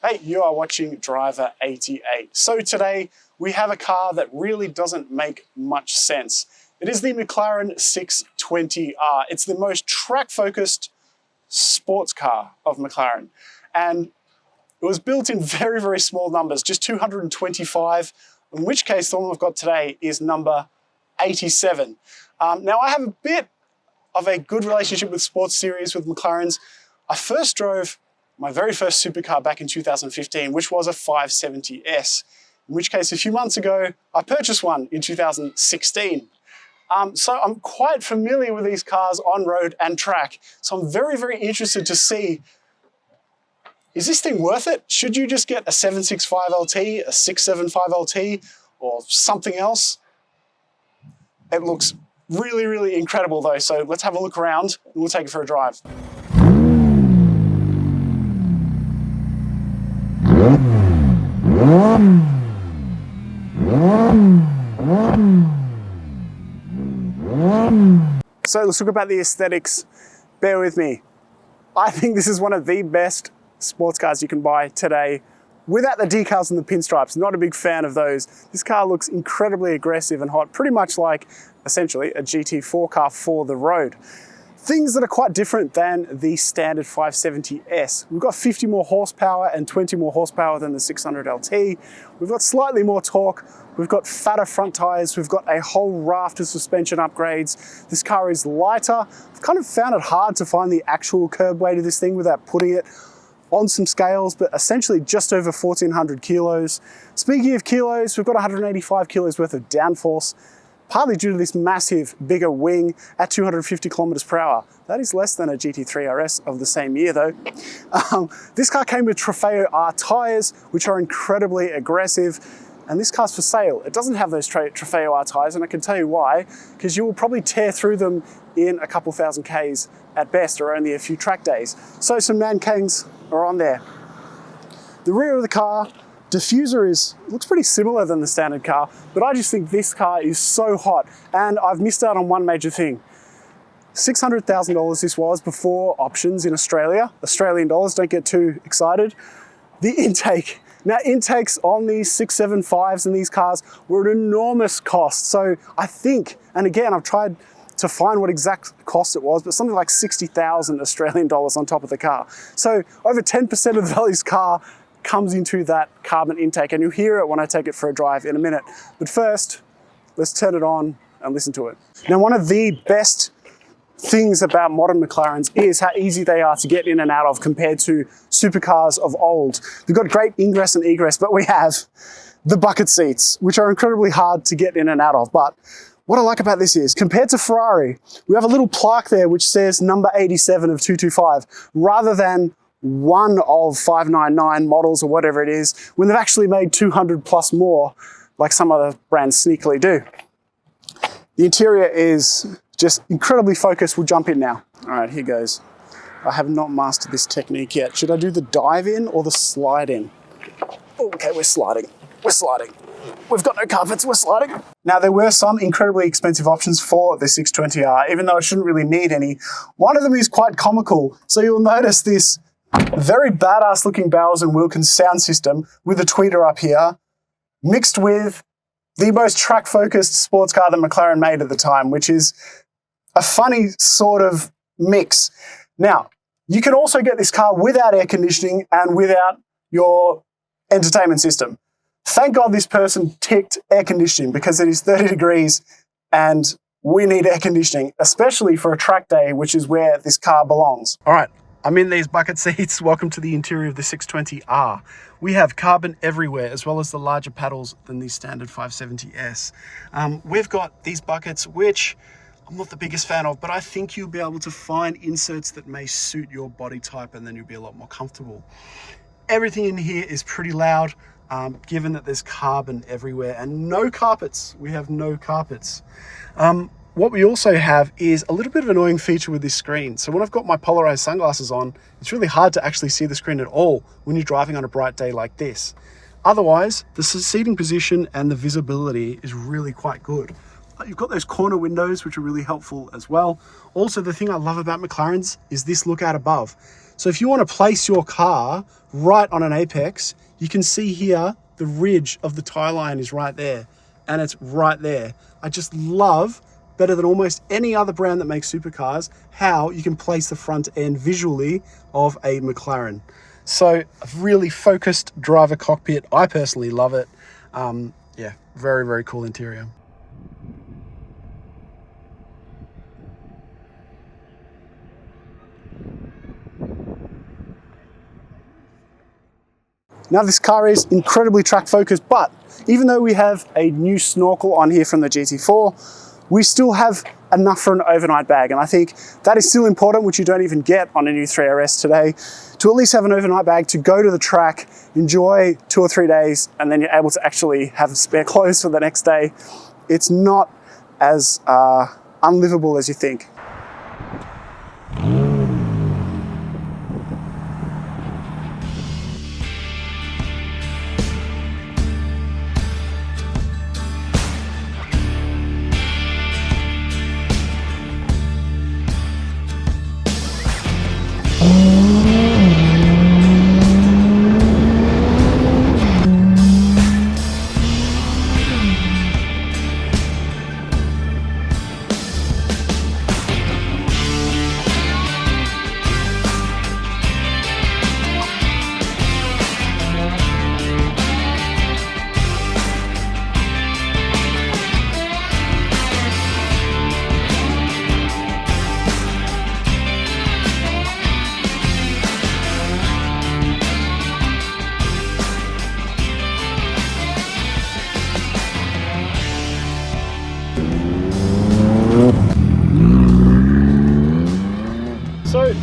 Hey, you are watching Driver 88. So today we have a car that really doesn't make much sense. It is the McLaren 620R. It's the most track-focused sports car of McLaren. And it was built in very, very small numbers, just 225, in which case the one we've got today is number 87. Now I have a bit of a good relationship with sports series with McLarens. I first drove my very first supercar back in 2015, which was a 570S, in which case a few months ago, I purchased one in 2016. So I'm quite familiar with these cars on road and track. So I'm very, very interested to see, is this thing worth it? Should you just get a 765 LT, a 675 LT, or something else? It looks really, really incredible though. So let's have a look around and we'll take it for a drive. So let's talk about the aesthetics. Bear with me. I think this is one of the best sports cars you can buy today without the decals and the pinstripes. Not a big fan of those. This car looks incredibly aggressive and hot, pretty much like essentially a GT4 car for the road. Things that are quite different than the standard 570S. We've got 50 more horsepower and 20 more horsepower than the 600 LT. We've got slightly more torque. We've got fatter front tires. We've got a whole raft of suspension upgrades. This car is lighter. I've kind of found it hard to find the actual curb weight of this thing without putting it on some scales, but essentially just over 1,400 kilos. Speaking of kilos, we've got 185 kilos worth of downforce, partly due to this massive, bigger wing at 250 kilometers per hour. That is less than a GT3RS of the same year though. This car came with Trofeo R tires, which are incredibly aggressive, and this car's for sale. It doesn't have those Trofeo R tires, and I can tell you why, because you will probably tear through them in a couple thousand Ks at best, or only a few track days. So some Nankangs are on there. The rear of the car, diffuser looks pretty similar than the standard car, but I just think this car is so hot, and I've missed out on one major thing. $600,000 this was before options in Australia. Australian dollars, don't get too excited. The intake. Now intakes on these 675s and these cars were an enormous cost. So I think, and again, I've tried to find what exact cost it was, but something like 60,000 Australian dollars on top of the car. So over 10% of the value of this car comes into that carbon intake, and you'll hear it when I take it for a drive in a minute. But first, let's turn it on and listen to it. Now, one of the best things about modern McLarens is how easy they are to get in and out of compared to supercars of old. We've got great ingress and egress, but we have the bucket seats, which are incredibly hard to get in and out of. But what I like about this is, compared to Ferrari, we have a little plaque there which says number 87 of 225, rather than one of 599 models or whatever it is, when they've actually made 200 plus more, like some other brands sneakily do. The interior is just incredibly focused. We'll jump in now. All right, here goes. I have not mastered this technique yet. Should I do the dive in or the slide in? Okay, we're sliding. We're sliding. We've got no carpets, we're sliding. Now, there were some incredibly expensive options for the 620R, even though it shouldn't really need any. One of them is quite comical. So you'll notice this very badass looking Bowers & Wilkins sound system with a tweeter up here, mixed with the most track-focused sports car that McLaren made at the time, which is a funny sort of mix. Now, you can also get this car without air conditioning and without your entertainment system. Thank God this person ticked air conditioning, because it is 30 degrees and we need air conditioning, especially for a track day, which is where this car belongs. All right. I'm in these bucket seats. Welcome to the interior of the 620R. We have carbon everywhere, as well as the larger paddles than the standard 570S. We've got these buckets, which I'm not the biggest fan of, but I think you'll be able to find inserts that may suit your body type, and then you'll be a lot more comfortable. Everything in here is pretty loud, given that there's carbon everywhere and no carpets. We have no carpets. What we also have is a little bit of an annoying feature with this screen. So when I've got my polarized sunglasses on, it's really hard to actually see the screen at all when you're driving on a bright day like this. Otherwise, the seating position and the visibility is really quite good. You've got those corner windows, which are really helpful as well. Also, the thing I love about McLarens is this look out above. So if you want to place your car right on an apex, you can see here the ridge of the tie line is right there, and it's right there. I just love, better than almost any other brand that makes supercars, how you can place the front end visually of a McLaren. So a really focused driver cockpit. I personally love it. Yeah, very, very cool interior. Now this car is incredibly track focused, but even though we have a new snorkel on here from the GT4, we still have enough for an overnight bag. And I think that is still important, which you don't even get on a new 3RS today, to at least have an overnight bag to go to the track, enjoy 2 or 3 days, and then you're able to actually have spare clothes for the next day. It's not as unlivable as you think. So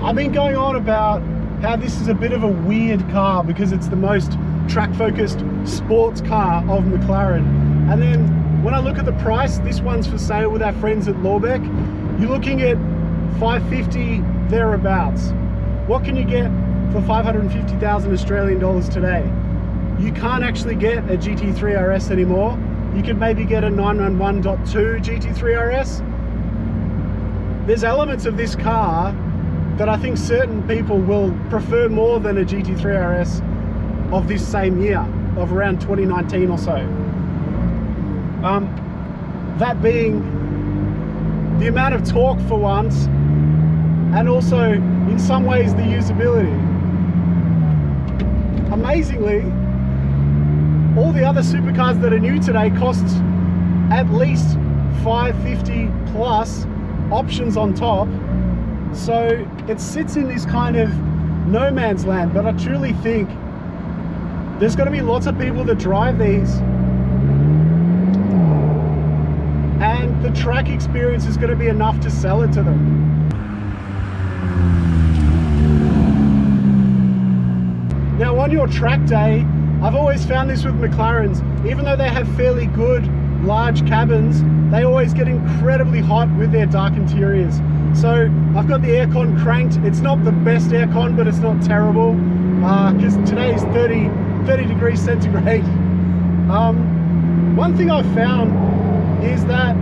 I've been going on about how this is a bit of a weird car because it's the most track-focused sports car of McLaren. And then when I look at the price, this one's for sale with our friends at Lorbeck. You're looking at $550 thereabouts. What can you get for 550,000 Australian dollars today? You can't actually get a GT3RS anymore. You could maybe get a 911.2 GT3RS. There's elements of this car that I think certain people will prefer more than a GT3RS of this same year, of around 2019 or so. That being the amount of torque for once, and also in some ways the usability. Amazingly, all the other supercars that are new today cost at least $550 plus options on top. So it sits in this kind of no man's land, but I truly think there's going to be lots of people that drive these, and the track experience is going to be enough to sell it to them. Now on your track day, I've always found this with McLarens, even though they have fairly good large cabins, they always get incredibly hot with their dark interiors. So I've got the aircon cranked. It's not the best aircon, but it's not terrible, because today is 30 degrees centigrade. One thing I've found is that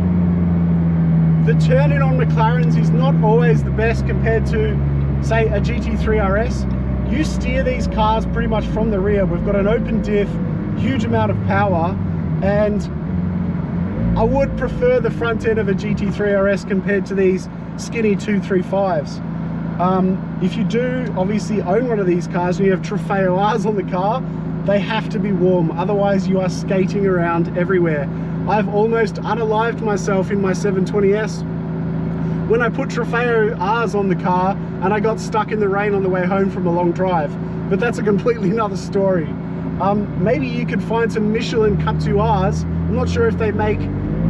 the turn-in on McLarens is not always the best compared to, say, a GT3RS. You steer these cars pretty much from the rear. We've got an open diff, huge amount of power, and I would prefer the front end of a GT3RS compared to these skinny 235s. If you do obviously own one of these cars and you have Trofeo Rs on the car, they have to be warm, otherwise you are skating around everywhere. I've almost unalived myself in my 720S when I put Trofeo Rs on the car and I got stuck in the rain on the way home from a long drive. But that's a completely another story. Maybe you could find some Michelin Cup 2 Rs. I'm not sure if they make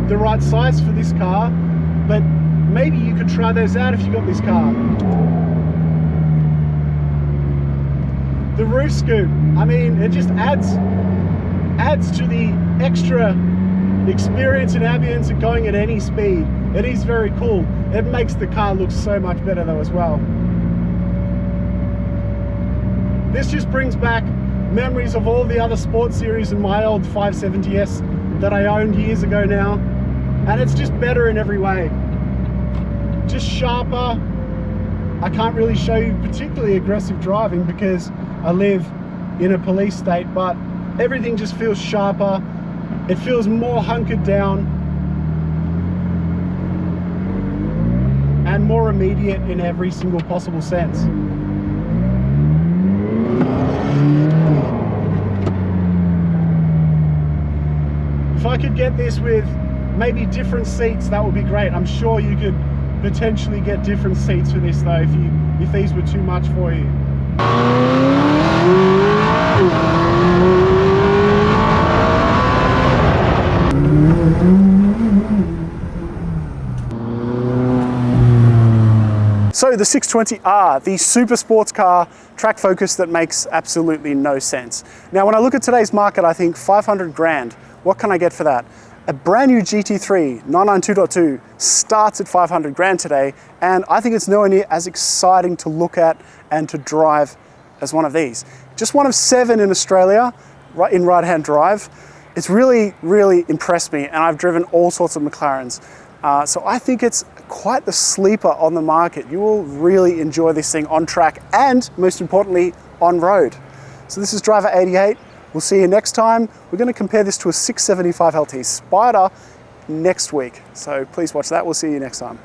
the right size for this car, but maybe you could try those out if you got this car. The roof scoop, I mean, it just adds to the extra experience and ambience of going at any speed. It is very cool. It makes the car look so much better though as well. This just brings back memories of all the other sports series in my old 570S that I owned years ago now, and it's just better in every way. Just sharper, I can't really show you particularly aggressive driving because I live in a police state, but everything just feels sharper. It feels more hunkered down and more immediate in every single possible sense. If I could get this with maybe different seats, that would be great. I'm sure you could potentially get different seats for this though if these were too much for you. So the 620R, the super sports car track focus that makes absolutely no sense. Now when I look at today's market, I think 500 grand. What can I get for that? A brand new GT3 992.2 starts at 500 grand today, and I think it's nowhere near as exciting to look at and to drive as one of these. Just one of 7 in Australia in right-hand drive. It's really, really impressed me, and I've driven all sorts of McLarens. So I think it's quite the sleeper on the market. You will really enjoy this thing on track and, most importantly, on road. So this is Driver 88. We'll see you next time. We're going to compare this to a 675 LT Spider next week. So please watch that. We'll see you next time.